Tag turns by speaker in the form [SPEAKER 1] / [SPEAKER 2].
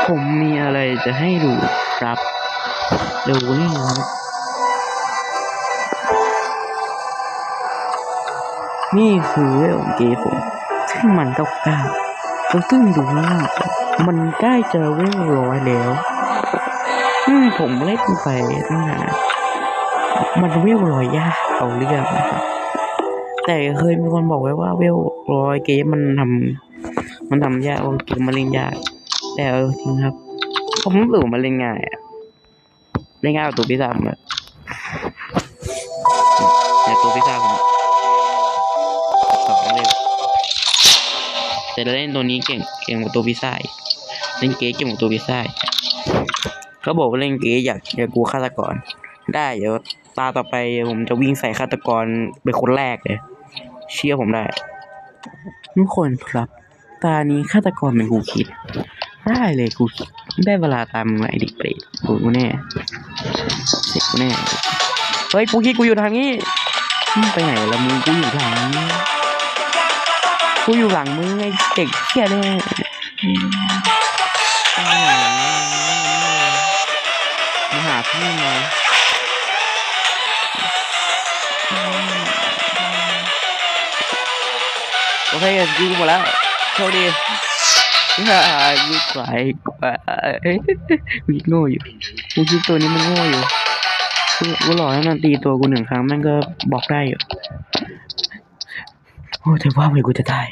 [SPEAKER 1] ผมมีอะไรจะให้ดูครับเร็วนี่ครับนี่คือเวลเกมผมซึ่งมัน9ซึ่งดูแล้วมันใกล้จะเวล100แล้วผมเล่นไปตั้งนานมันเวล100ยากเอาเรื่องนะครับแต่เคยมีคนบอกไว้ว่าเวล100เกมมันทำยากเกมมันเล่นยากแต่จริงครับผมรู้สึกมันเล่นง่ายเล่นง่ายกว่าตัวพิซซ่าเลยแต่ตัวพิซซ่าผม2เลยแต่เล่นตัวนี้เก่งกว่าตัวพิซซ่าเล่นเก๋เก่งกว่าตัวพิซซ่าเขาบอกว่าเล่นเก๋อยากกลัวฆาตกรได้เดี๋ยวตาต่อไปผมจะวิ่งใส่ฆาตกรเป็นคนแรกเลยเชื่อผมได้ทุกคนครับตานี้ฆาตกรเป็นกูคิดได้เลยกูคิดได้เวลาตามไอ้ดิเปรตกูแน่เสร็จกูแน่เฮ้ยกูคิดกูอยู่ทางนี้ไปไหนละมึงกูอยู่หลังมึงไอ้เด็กเหี้ยเลยมาหาพี่มาโอเคยิงหมดแล้วโชคดียิงกว่าวิ่งโง่อยู่กูคิดตัวนี้มันโง่อยู่กูหล่อให้มันตีตัวกู1 ครั้งมันก็บอกได้อยู่โอ้แต่ว่าไม่กูจะตาย